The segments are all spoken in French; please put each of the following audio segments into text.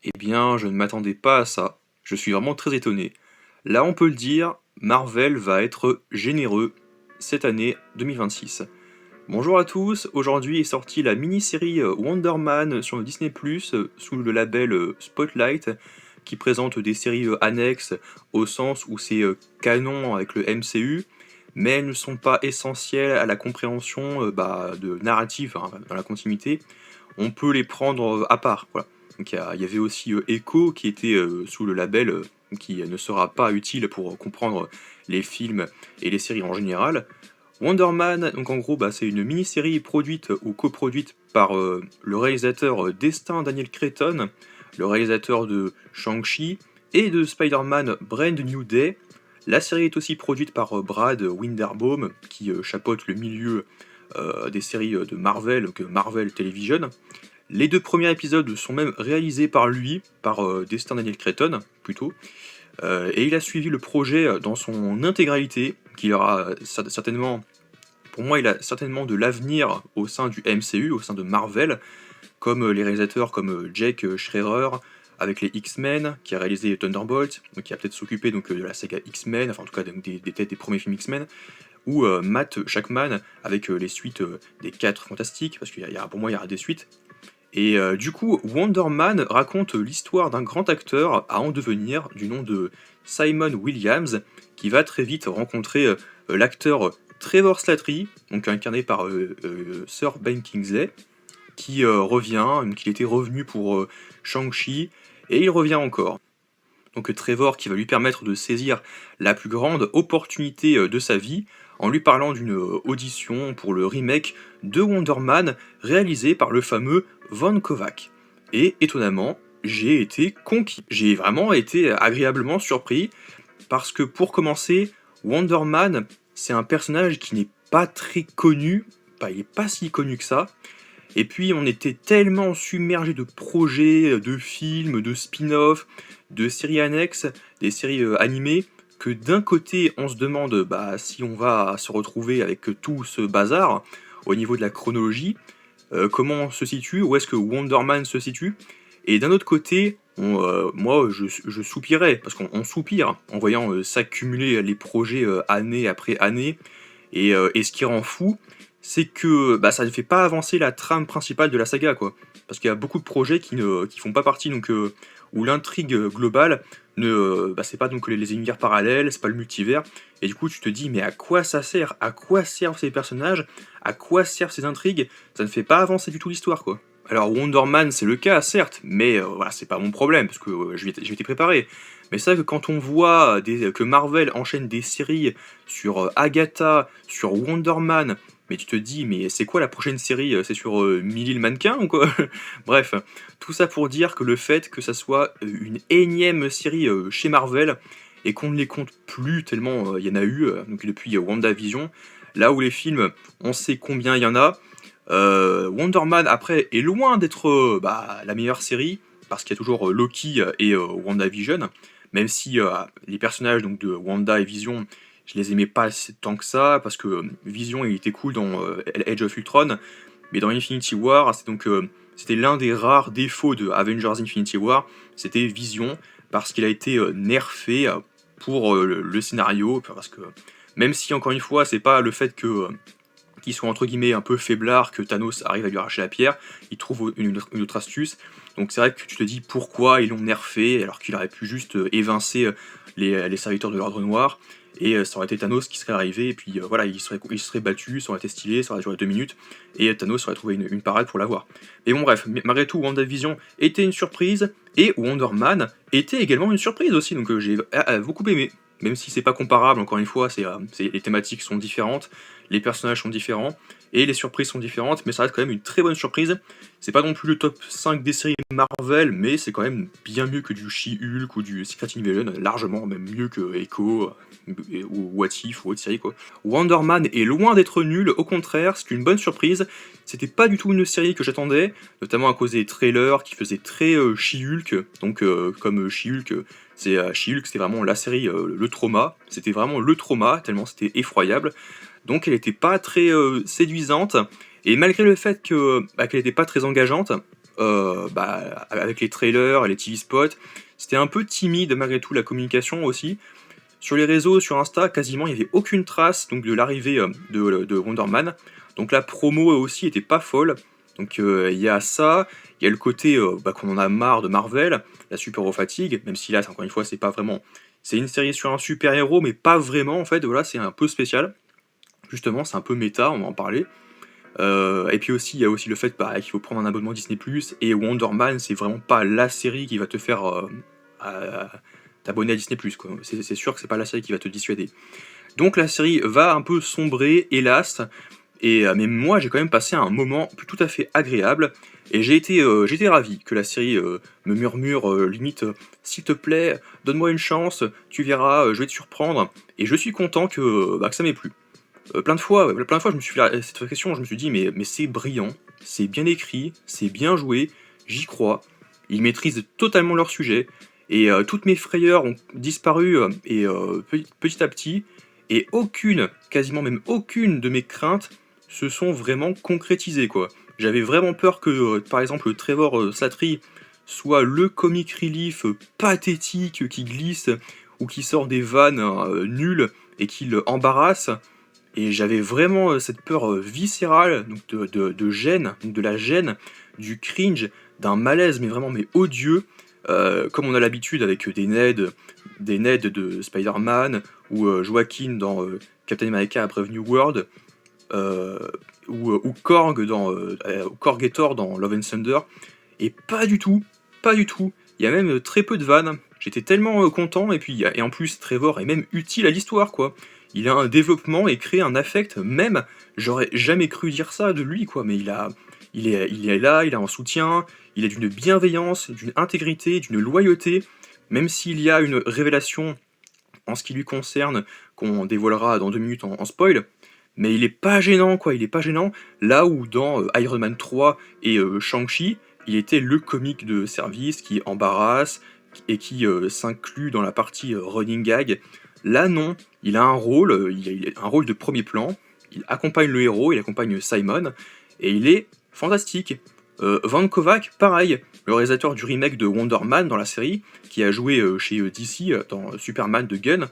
Eh bien, je ne m'attendais pas à ça. Je suis vraiment très étonné. Là, on peut le dire, Marvel va être généreux cette année 2026. Bonjour à tous, aujourd'hui est sortie la mini-série Wonder Man sur le Disney+, sous le label Spotlight, qui présente des séries annexes au sens où c'est canon avec le MCU, mais elles ne sont pas essentielles à la compréhension de narrative dans la continuité. On peut les prendre à part. Voilà. Donc il y avait aussi Echo qui était sous le label qui ne sera pas utile pour comprendre les films et les séries en général. Wonder Man, donc en gros, c'est une mini-série produite ou coproduite par le réalisateur Destin Daniel Cretton, le réalisateur de Shang-Chi et de Spider-Man Brand New Day. La série est aussi produite par Brad Winderbaum, qui chapeaute le milieu des séries de Marvel, donc Marvel Television. Les deux premiers épisodes sont même réalisés par lui, par Destin Daniel Cretton, plutôt. Et il a suivi le projet dans son intégralité, qui aura certainement, pour moi, il a certainement de l'avenir au sein du MCU, au sein de Marvel, comme les réalisateurs comme Jake Schreier avec les X-Men, qui a réalisé Thunderbolt, donc qui a peut-être s'occuper donc de la saga X-Men, enfin en tout cas des têtes des premiers films X-Men, ou Matt Shakman avec les suites des 4 Fantastiques, parce que pour moi il y aura des suites. Et du coup, Wonder Man raconte l'histoire d'un grand acteur à en devenir, du nom de Simon Williams, qui va très vite rencontrer l'acteur Trevor Slattery, donc incarné par Sir Ben Kingsley, qui revient, donc il était revenu pour Shang-Chi, et il revient encore. Donc Trevor qui va lui permettre de saisir la plus grande opportunité de sa vie en lui parlant d'une audition pour le remake de Wonder Man réalisé par le fameux Von Kovac. Et étonnamment, j'ai été conquis. J'ai vraiment été agréablement surpris parce que pour commencer, Wonder Man, c'est un personnage qui n'est pas très connu, il n'est pas si connu que ça, et puis on était tellement submergé de projets, de films, de spin-off, de séries annexes, des séries animées, que d'un côté on se demande si on va se retrouver avec tout ce bazar au niveau de la chronologie, comment on se situe, où est-ce que Wonder Man se situe, et d'un autre côté, moi je soupirais, parce qu'on soupire en voyant s'accumuler les projets année après année, et ce qui rend fou, c'est que ça ne fait pas avancer la trame principale de la saga, quoi. Parce qu'il y a beaucoup de projets qui font pas partie, donc où l'intrigue globale c'est pas donc les univers parallèles, c'est pas le multivers, et du coup tu te dis mais à quoi ça sert? À quoi servent ces personnages? À quoi servent ces intrigues? Ça ne fait pas avancer du tout l'histoire, quoi. Alors Wonder Man c'est le cas, certes, mais voilà, c'est pas mon problème, parce que je m'étais préparé. Mais c'est vrai que quand on voit que Marvel enchaîne des séries sur Agatha, sur Wonder Man, mais tu te dis, mais c'est quoi la prochaine série? C'est sur Millie le mannequin ou quoi? Bref, tout ça pour dire que le fait que ça soit une énième série chez Marvel, et qu'on ne les compte plus tellement il y en a eu, donc depuis WandaVision, là où les films, on sait combien il y en a. Wonder Man, après, est loin d'être la meilleure série, parce qu'il y a toujours Loki et WandaVision, même si les personnages donc, de Wanda et Vision, je les aimais pas tant que ça, parce que Vision il était cool dans Age of Ultron, mais dans Infinity War, c'était l'un des rares défauts de Avengers Infinity War, c'était Vision, parce qu'il a été nerfé pour le scénario, parce que même si encore une fois, c'est pas le fait que qu'il soit entre guillemets un peu faiblard, que Thanos arrive à lui arracher la pierre, il trouve une autre astuce. Donc c'est vrai que tu te dis pourquoi ils l'ont nerfé alors qu'il aurait pu juste évincer les serviteurs de l'ordre noir, et ça aurait été Thanos qui serait arrivé, et puis voilà, il serait battu, ça aurait été stylé, ça aurait duré 2 minutes, et Thanos aurait trouvé une parade pour l'avoir. Mais bon bref, malgré tout, WandaVision était une surprise, et Wonder Man était également une surprise aussi, donc j'ai beaucoup aimé. Même si c'est pas comparable, encore une fois, les thématiques sont différentes, les personnages sont différents, et les surprises sont différentes, mais ça reste quand même une très bonne surprise. C'est pas non plus le top 5 des séries Marvel, mais c'est quand même bien mieux que du She-Hulk ou du Secret Invasion, largement, même mieux que Echo ou What If ou autre série, quoi. Wonder Man est loin d'être nul, au contraire, c'est une bonne surprise. C'était pas du tout une série que j'attendais, notamment à cause des trailers qui faisaient très She-Hulk, donc comme She-Hulk, She-Hulk, c'était vraiment la série, le trauma, c'était vraiment le trauma, tellement c'était effroyable. Donc elle n'était pas très séduisante, et malgré le fait qu'elle n'était pas très engageante, avec les trailers, les TV spots. C'était un peu timide malgré tout la communication aussi. Sur les réseaux, sur Insta, quasiment il n'y avait aucune trace donc, de l'arrivée de Wonder Man. Donc la promo aussi était pas folle. Donc il y a ça, il y a le côté qu'on en a marre de Marvel, la super-héros fatigue, même si là, encore une fois, c'est pas vraiment... C'est une série sur un super-héros, mais pas vraiment en fait, voilà, c'est un peu spécial. Justement, c'est un peu méta, on va en parler. Et puis aussi, il y a aussi le fait qu'il faut prendre un abonnement Disney+, et Wonder Man, c'est vraiment pas la série qui va te faire t'abonner à Disney+, quoi. C'est sûr que c'est pas la série qui va te dissuader. Donc la série va un peu sombrer, hélas, mais moi j'ai quand même passé un moment tout à fait agréable, et j'ai été ravi que la série me murmure limite s'il te plaît, donne-moi une chance, tu verras, je vais te surprendre, et je suis content que ça m'ait plu. Plein de fois, je me suis fait cette question, je me suis dit mais c'est brillant, c'est bien écrit, c'est bien joué, j'y crois, ils maîtrisent totalement leur sujet, et toutes mes frayeurs ont disparu petit à petit, et quasiment même aucune de mes craintes se sont vraiment concrétisées, quoi. J'avais vraiment peur que, par exemple, Trevor Slattery soit le comic relief pathétique qui glisse ou qui sort des vannes nulles et qui l'embarrasse. Et j'avais vraiment cette peur viscérale donc de gêne, donc de la gêne, du cringe, d'un malaise mais odieux, comme on a l'habitude avec des Ned de Spider-Man, ou Joaquin dans Captain America Brave New World, euh, ou Korg et Thor dans Love and Thunder, et pas du tout, pas du tout. Il y a même très peu de vannes. J'étais tellement content, et en plus Trevor est même utile à l'histoire, quoi. Il a un développement et crée un affect, même, j'aurais jamais cru dire ça de lui, quoi, mais il est là, il a un soutien, il est d'une bienveillance, d'une intégrité, d'une loyauté, même s'il y a une révélation en ce qui lui concerne, qu'on dévoilera dans 2 minutes en spoil, mais il est pas gênant, quoi, il est pas gênant, là où dans Iron Man 3 et Shang-Chi, il était le comique de service qui embarrasse et qui s'inclut dans la partie running gag. Là non, il a un rôle, il a un rôle de premier plan, il accompagne le héros, il accompagne Simon, et il est fantastique. Van Kovac, pareil, le réalisateur du remake de Wonder Man dans la série, qui a joué chez DC dans Superman de Gunn,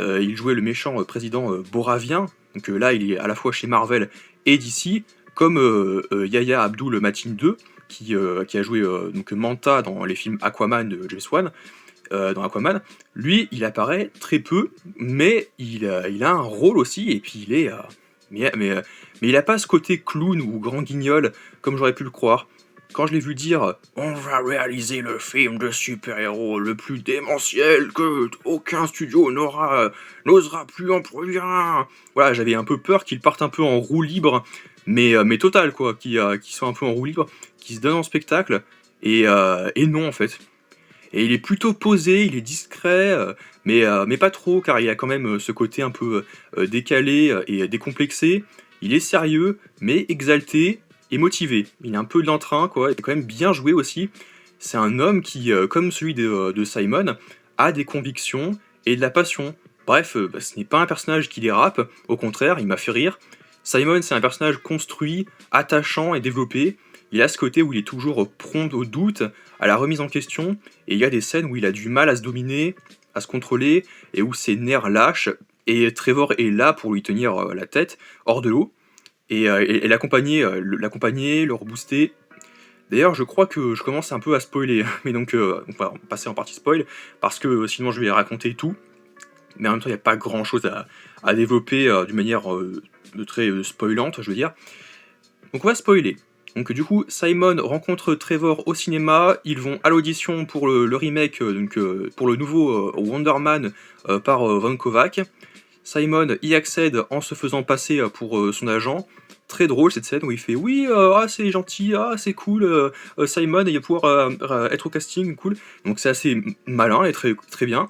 il jouait le méchant président boravien, donc là il est à la fois chez Marvel et DC, comme Yahya Abdul Mateen 2, qui a joué donc Manta dans les films Aquaman de James Wan, dans Aquaman. Lui, il apparaît très peu, mais il a un rôle aussi, et puis il est... mais il a pas ce côté clown ou grand guignol, comme j'aurais pu le croire. Quand je l'ai vu dire «On va réaliser le film de super-héros le plus démentiel que aucun studio n'osera plus en produire un», voilà, j'avais un peu peur qu'il parte un peu en roue libre, mais total, quoi, qu'il soit un peu en roue libre, qu'il se donne en spectacle, et non, en fait. Et il est plutôt posé, il est discret, mais pas trop, car il a quand même ce côté un peu décalé et décomplexé. Il est sérieux, mais exalté et motivé. Il a un peu de l'entrain, quoi, il est quand même bien joué aussi. C'est un homme qui, comme celui de Simon, a des convictions et de la passion. Bref, ce n'est pas un personnage qui dérape, au contraire, il m'a fait rire. Simon, c'est un personnage construit, attachant et développé. Il a ce côté où il est toujours prompt au doute, à la remise en question, et il y a des scènes où il a du mal à se dominer, à se contrôler, et où ses nerfs lâchent, et Trevor est là pour lui tenir la tête hors de l'eau, et l'accompagner, le rebooster. D'ailleurs, je crois que je commence un peu à spoiler, mais donc on va passer en partie spoil, parce que sinon je vais raconter tout, mais en même temps il n'y a pas grand chose à développer d'une manière de très spoilante, je veux dire. Donc on va spoiler. Donc du coup, Simon rencontre Trevor au cinéma, ils vont à l'audition pour le remake, pour le nouveau Wonder Man par Van Kovac. Simon y accède en se faisant passer pour son agent. Très drôle cette scène où il fait «Oui, c'est gentil, c'est cool, Simon, il va pouvoir être au casting, cool». Donc c'est assez malin et très, très bien.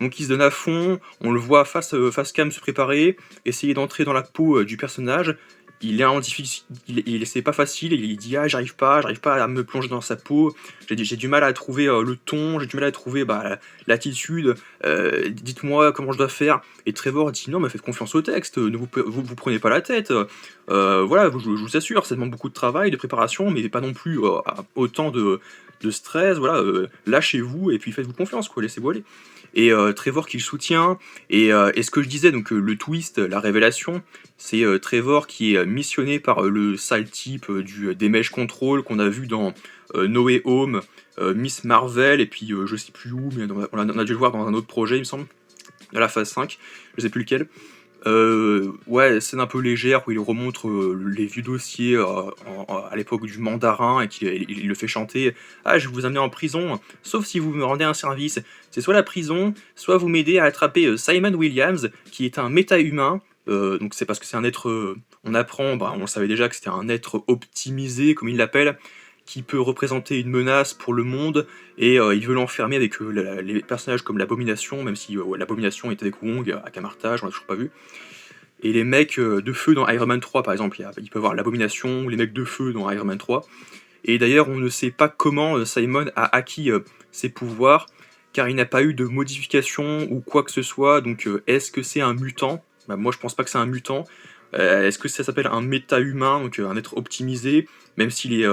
Donc il se donne à fond, on le voit face cam se préparer, essayer d'entrer dans la peau du personnage. il est en difficulté, c'est pas facile, il dit: «Ah j'arrive pas à me plonger dans sa peau, j'ai du mal à trouver, le ton, j'ai du mal à trouver, bah, l'attitude, dites-moi comment je dois faire?» Et Trevor dit: «Non mais faites confiance au texte, ne vous prenez pas la tête, voilà, je vous assure, ça demande beaucoup de travail, de préparation, mais pas non plus, à autant de stress, voilà, lâchez-vous et puis faites-vous confiance quoi, laissez-vous aller». Et Trevor qui le soutient et ce que je disais donc le twist, la révélation, c'est, Trevor qui est, missionné par, le sale type, Damage Control qu'on a vu dans, No Way Home, Miss Marvel et puis, je sais plus où, mais on a dû le voir dans un autre projet il me semble, à la phase 5, je sais plus lequel. Ouais, scène un peu légère où il remonte, les vieux dossiers, à l'époque du mandarin et qu'il le fait chanter: «Ah, je vais vous amener en prison, sauf si vous me rendez un service. C'est soit la prison, soit vous m'aidez à attraper, Simon Williams, qui est un méta-humain». Donc c'est parce que c'est un être, on apprend, bah, on le savait déjà que c'était un être optimisé, comme il l'appelle, qui peut représenter une menace pour le monde et il veut l'enfermer avec, les personnages comme l'Abomination, même si, ouais, l'Abomination est avec Wong à Camartage, on l'a toujours pas vu. Et les mecs, de feu dans Iron Man 3 par exemple, il peut y avoir l'Abomination ou les mecs de feu dans Iron Man 3. Et d'ailleurs, on ne sait pas comment, Simon a acquis, ses pouvoirs, car il n'a pas eu de modification ou quoi que ce soit, donc est-ce que c'est un mutant? Bah, moi je pense pas que c'est un mutant. Est-ce que ça s'appelle un méta-humain, donc un être optimisé? Même si les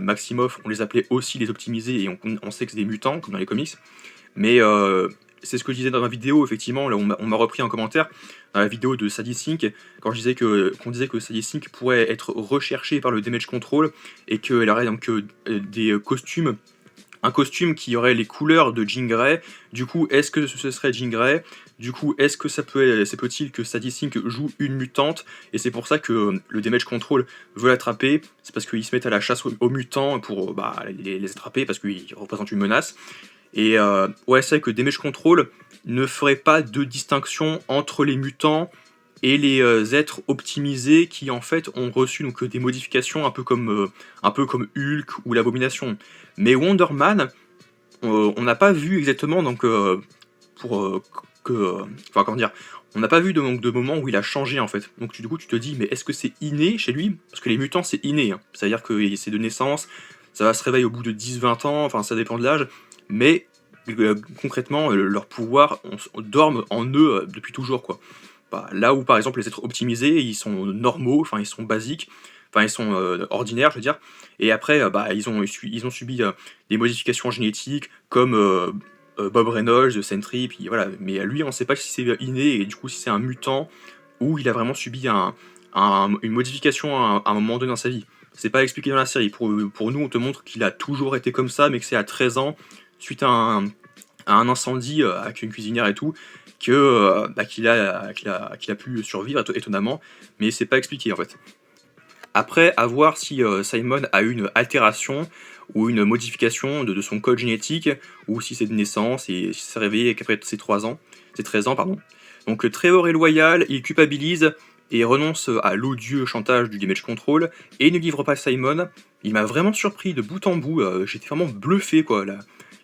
Maximoff, on les appelait aussi les optimisés et on sait que c'est des mutants, comme dans les comics. Mais c'est ce que je disais dans ma vidéo, effectivement, là on m'a repris en commentaire, dans la vidéo de Sadie Sink, quand je disais qu'on disait que Sadie Sink pourrait être recherchée par le Damage Control et qu'elle aurait donc des costumes, un costume qui aurait les couleurs de Jean Grey. Du coup, est-ce que ce serait Jean Grey? Du coup, est-ce que c'est peut-il que Sadie Sink joue une mutante? Et c'est pour ça que le Damage Control veut l'attraper. C'est parce qu'ils se mettent à la chasse aux mutants pour bah, les attraper parce qu'ils représentent une menace. Et ouais, c'est vrai que Damage Control ne ferait pas de distinction entre les mutants et les êtres optimisés qui en fait ont reçu donc des modifications un peu comme Hulk ou l'Abomination. Mais Wonder Man, on n'a pas vu exactement donc pour enfin comment dire, on n'a pas vu donc, de moment où il a changé en fait. Donc du coup tu te dis mais est-ce que c'est inné chez lui? Parce que les mutants c'est inné, hein. C'est-à-dire que c'est de naissance, ça va se réveiller au bout de 10-20 ans, enfin ça dépend de l'âge, mais concrètement leurs pouvoirs dorment en eux depuis toujours quoi. Bah, là où par exemple les êtres optimisés ils sont normaux, enfin ils sont basiques, enfin ils sont ordinaires je veux dire, et après bah, ils ont subi des modifications génétiques comme Bob Reynolds, Sentry, puis voilà, mais lui on sait pas si c'est inné et du coup si c'est un mutant ou il a vraiment subi une modification à un moment donné dans sa vie. C'est pas expliqué dans la série. Pour nous, on te montre qu'il a toujours été comme ça, mais que c'est à 13 ans, suite à un incendie avec une cuisinière et tout, que bah, qu'il a pu survivre étonnamment, mais c'est pas expliqué en fait. Après, à voir si Simon a eu une altération ou une modification de son code génétique, ou si c'est de naissance et si c'est réveillé qu'après ses 13 ans, pardon. Donc Trevor est loyal, il culpabilise et renonce à l'odieux chantage du Damage Control et ne livre pas Simon. Il m'a vraiment surpris de bout en bout, j'étais vraiment bluffé quoi.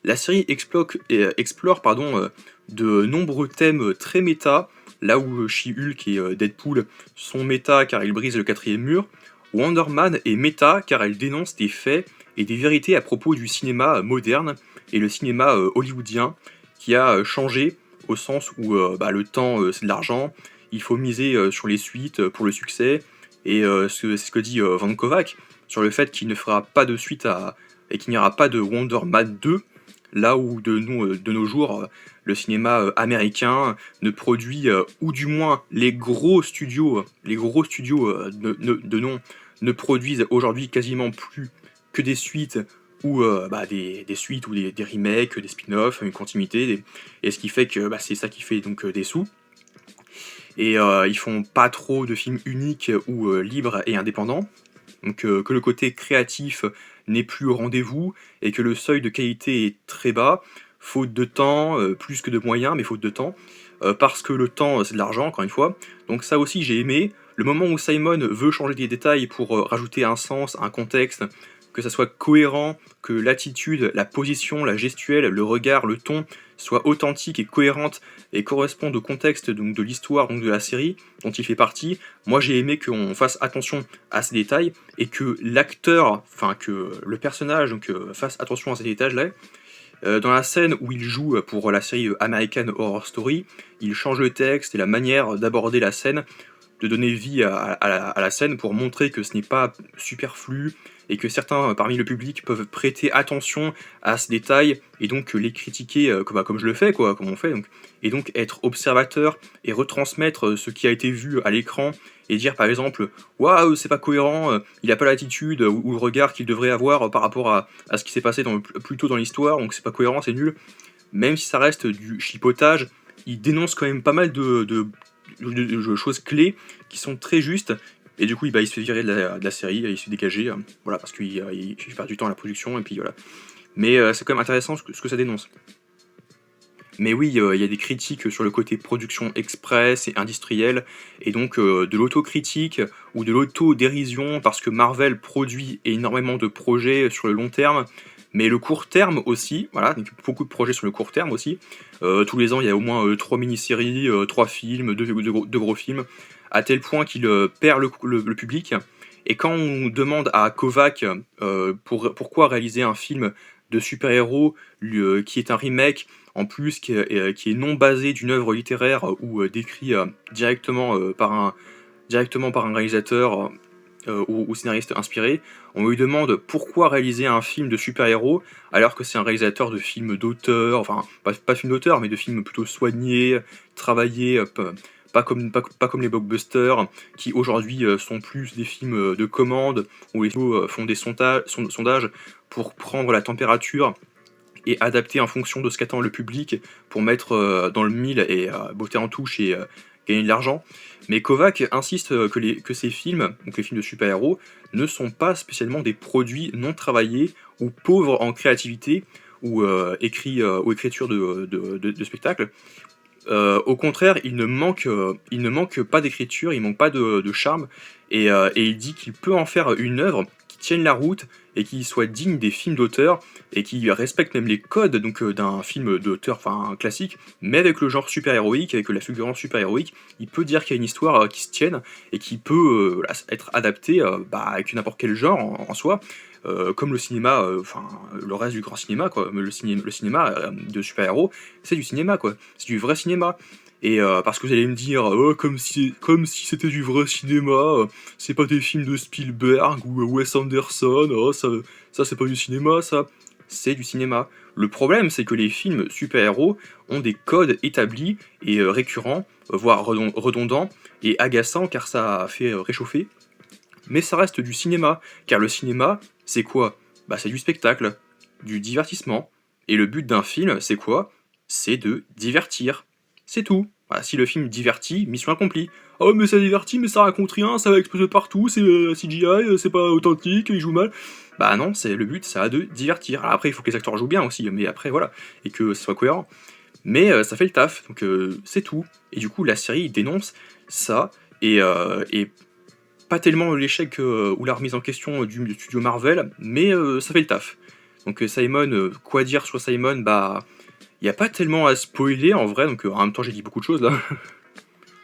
La série explore pardon, de nombreux thèmes très méta, là où She-Hulk et Deadpool sont méta car ils brisent le quatrième mur. Wonder Man est méta car elle dénonce des faits et des vérités à propos du cinéma moderne et le cinéma hollywoodien qui a changé au sens où bah, le temps c'est de l'argent, il faut miser sur les suites pour le succès, et c'est ce que dit Van Kovac sur le fait qu'il ne fera pas de suite et qu'il n'y aura pas de Wonder Man 2, là où de nos jours le cinéma américain ne produit, ou du moins les gros studios de nom ne produisent aujourd'hui quasiment plus que des suites ou bah, des suites ou des remakes, des spin-offs, une continuité, et ce qui fait que bah, c'est ça qui fait donc des sous. Et ils font pas trop de films uniques ou libres et indépendants. Donc que le côté créatif n'est plus au rendez-vous et que le seuil de qualité est très bas, faute de temps, plus que de moyens, mais faute de temps, parce que le temps c'est de l'argent encore une fois. Donc ça aussi j'ai aimé, le moment où Simon veut changer des détails pour rajouter un sens, un contexte, que ça soit cohérent, que l'attitude, la position, la gestuelle, le regard, le ton soient authentiques et cohérentes et correspondent au contexte donc, de l'histoire donc de la série dont il fait partie. Moi j'ai aimé qu'on fasse attention à ces détails et que l'acteur, enfin que le personnage donc, fasse attention à ces détails-là. Dans la scène où il joue pour la série American Horror Story, il change le texte et la manière d'aborder la scène, de donner vie à la scène pour montrer que ce n'est pas superflu et que certains parmi le public peuvent prêter attention à ce détail et donc les critiquer comme je le fais, quoi, comme on fait. Donc, et donc être observateur et retransmettre ce qui a été vu à l'écran et dire par exemple waouh c'est pas cohérent, il a pas l'attitude ou le regard qu'il devrait avoir par rapport à ce qui s'est passé plus tôt dans l'histoire, donc c'est pas cohérent, c'est nul. Même si ça reste du chipotage, il dénonce quand même pas mal de choses clés qui sont très justes. Et du coup, il se fait virer de la série, il se fait dégager, voilà, parce qu'il perd du temps à la production, et puis voilà. Mais c'est quand même intéressant ce que ça dénonce. Mais oui, il y a des critiques sur le côté production express et industrielle, et donc de l'autocritique ou de l'autodérision, parce que Marvel produit énormément de projets sur le long terme, mais le court terme aussi, voilà, donc beaucoup de projets sur le court terme aussi. Tous les ans, il y a au moins 3 mini-séries, 3 films, 2 gros films, à tel point qu'il perd le public. Et quand on demande à Kovac pourquoi réaliser un film de super-héros qui est un remake, en plus qui est non basé d'une œuvre littéraire ou décrit directement par un réalisateur ou scénariste inspiré, on lui demande pourquoi réaliser un film de super-héros alors que c'est un réalisateur de films d'auteur, enfin pas film d'auteur mais de films plutôt soignés, travaillés, pas comme les blockbusters qui aujourd'hui sont plus des films de commande où les studios font des sondages pour prendre la température et adapter en fonction de ce qu'attend le public pour mettre dans le mille et botter en touche et gagner de l'argent. Mais Kovac insiste que ces films, donc les films de super-héros, ne sont pas spécialement des produits non travaillés ou pauvres en créativité ou écriture de spectacle. Au contraire, il ne manque pas d'écriture, il ne manque pas de charme, et il dit qu'il peut en faire une œuvre qui tienne la route et qui soit digne des films d'auteur et qui respecte même les codes donc d'un film d'auteur, enfin classique, mais avec le genre super-héroïque, avec la fulgurance super-héroïque, il peut dire qu'il y a une histoire qui se tienne et qui peut être adaptée avec n'importe quel genre en soi. Comme le cinéma, enfin le reste du grand cinéma, quoi. Le cinéma de super-héros, c'est du cinéma, quoi. C'est du vrai cinéma. Et parce que vous allez me dire, oh, comme si c'était du vrai cinéma, c'est pas des films de Spielberg ou Wes Anderson, oh, ça c'est pas du cinéma, ça. C'est du cinéma. Le problème, c'est que les films super-héros ont des codes établis et récurrents, voire redondants et agaçants, car ça fait réchauffer. Mais ça reste du cinéma, car le cinéma, c'est quoi? Bah c'est du spectacle, du divertissement. Et le but d'un film, c'est quoi? C'est de divertir. C'est tout. Voilà, si le film divertit, mission accomplie. Oh mais ça divertit, mais ça raconte rien, ça va exploser partout, c'est CGI, c'est pas authentique, il joue mal. Bah non, c'est le but, ça a de divertir. Alors après, il faut que les acteurs jouent bien aussi, mais après voilà, et que ce soit cohérent. Mais ça fait le taf, donc c'est tout. Et du coup, la série dénonce ça, et pas tellement l'échec ou la remise en question du studio Marvel, mais ça fait le taf. Donc Simon, quoi dire sur Simon? Bah, il n'y a pas tellement à spoiler en vrai, donc en même temps j'ai dit beaucoup de choses là.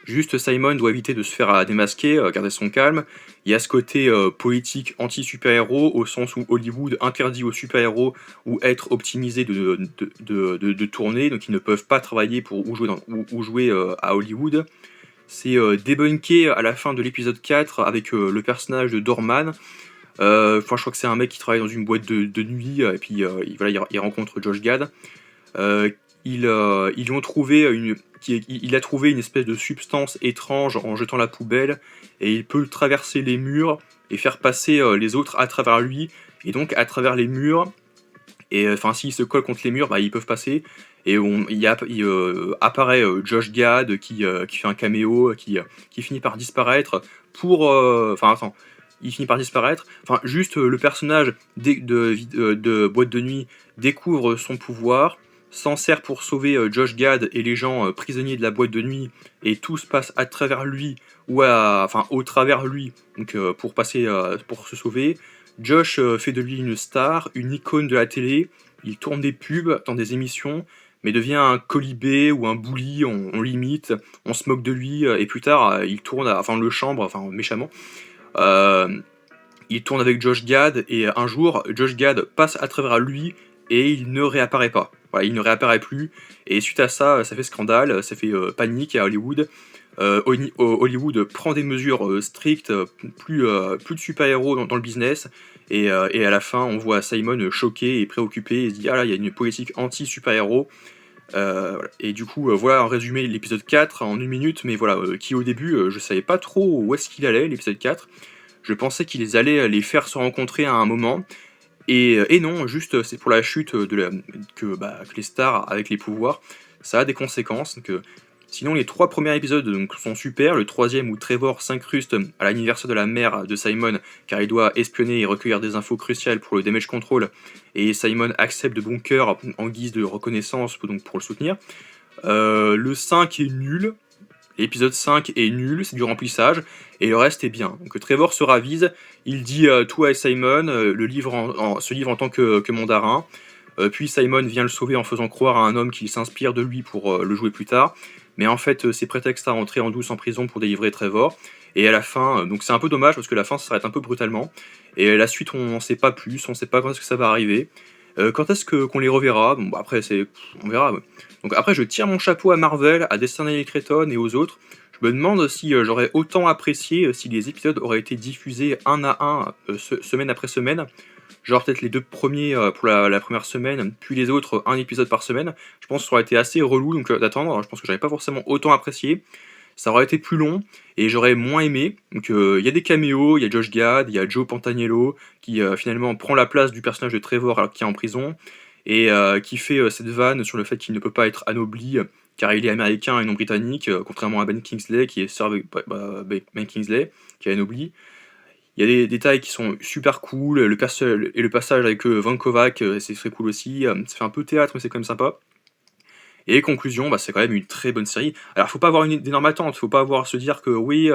Juste Simon doit éviter de se faire démasquer, garder son calme. Il y a ce côté politique anti-super-héros, au sens où Hollywood interdit aux super-héros ou être optimisés de tourner, donc ils ne peuvent pas travailler pour ou jouer à Hollywood. C'est débunké à la fin de l'épisode 4 avec le personnage de Dorman. Enfin, je crois que c'est un mec qui travaille dans une boîte de nuit, et puis il rencontre Josh Gad. Ils lui ont trouvé il a trouvé une espèce de substance étrange en jetant la poubelle, et il peut traverser les murs et faire passer les autres à travers lui, et donc à travers les murs, et enfin s'ils se collent contre les murs, bah, ils peuvent passer, et apparaît Josh Gad qui fait un caméo, qui finit par disparaître pour... Enfin attends, il finit par disparaître, enfin juste le personnage de Boîte de Nuit découvre son pouvoir, s'en sert pour sauver Josh Gad et les gens prisonniers de la Boîte de Nuit, et tout se passe à travers lui, enfin au travers lui, donc pour se sauver. Josh fait de lui une star, une icône de la télé, il tourne des pubs dans des émissions, mais devient un colibé ou un bully, on l'imite, on se moque de lui, et plus tard, il tourne, enfin on le chambre, enfin méchamment. Euh, il tourne avec Josh Gad, et un jour, Josh Gad passe à travers lui, et il ne réapparaît pas. Voilà, il ne réapparaît plus, et suite à ça, ça fait scandale, ça fait panique à Hollywood. Hollywood prend des mesures strictes, plus de super-héros dans le business, et à la fin, on voit Simon choqué et préoccupé, et se dit ah là, il y a une politique anti-super-héros. Voilà. Et du coup, voilà en résumé l'épisode 4 en une minute, mais voilà, qui au début, je savais pas trop où est-ce qu'il allait, l'épisode 4. Je pensais qu'ils allaient les faire se rencontrer à un moment, et non, juste c'est pour la chute que les stars avec les pouvoirs, ça a des conséquences. Sinon, les 3 premiers épisodes donc, sont super. Le troisième où Trevor s'incruste à l'anniversaire de la mère de Simon, car il doit espionner et recueillir des infos cruciales pour le damage control, et Simon accepte de bon cœur en guise de reconnaissance donc pour le soutenir. Le 5 est nul. L'épisode 5 est nul, c'est du remplissage, et le reste est bien. Donc Trevor se ravise, il dit tout à Simon, se livre en tant que mandarin, puis Simon vient le sauver en faisant croire à un homme qu'il s'inspire de lui pour le jouer plus tard, mais en fait c'est prétexte à rentrer en douce en prison pour délivrer Trevor, et à la fin, donc c'est un peu dommage parce que la fin s'arrête un peu brutalement, et la suite on n'en sait pas plus, on sait pas quand est-ce que ça va arriver. Quand est-ce qu'on les reverra? Bon, bah, après, on verra. Ouais. Donc après, je tire mon chapeau à Marvel, à Destiny Cretton et aux autres. Je me demande si j'aurais autant apprécié si les épisodes auraient été diffusés un à un, semaine après semaine. Genre peut-être les 2 premiers pour la première semaine, puis les autres un épisode par semaine. Je pense que ça aurait été assez relou donc d'attendre. Je pense que j'aurais pas forcément autant apprécié. Ça aurait été plus long et j'aurais moins aimé. Donc il y a des caméos, il y a Josh Gad, il y a Joe Pantaniello qui finalement prend la place du personnage de Trevor alors qu'il est en prison, et qui fait cette vanne sur le fait qu'il ne peut pas être anobli car il est américain et non britannique, contrairement à Ben Kingsley qui est sœur avec Ben Kingsley qui est anobli. Il y a des détails qui sont super cool, le passage avec Van Kovac, c'est très cool aussi, ça fait un peu théâtre mais c'est quand même sympa. Et conclusion, c'est quand même une très bonne série. Alors faut pas avoir d'énormes attentes, faut pas avoir à se dire que oui,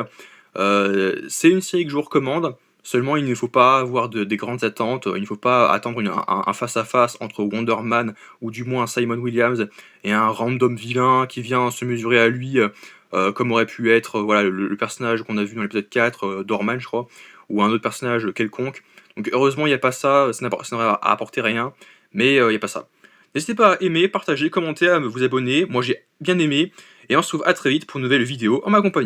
c'est une série que je vous recommande, seulement il ne faut pas avoir des grandes attentes, il ne faut pas attendre un face-à-face entre Wonder Man, ou du moins Simon Williams, et un random vilain qui vient se mesurer à lui, comme aurait pu être voilà, le personnage qu'on a vu dans l'épisode 4, Dorman je crois, ou un autre personnage quelconque. Donc heureusement il n'y a pas ça, ça n'aurait apporté rien, mais il n'y a pas ça. N'hésitez pas à aimer, partager, commenter, à vous abonner, moi j'ai bien aimé, et on se retrouve à très vite pour une nouvelle vidéo en ma compagnie.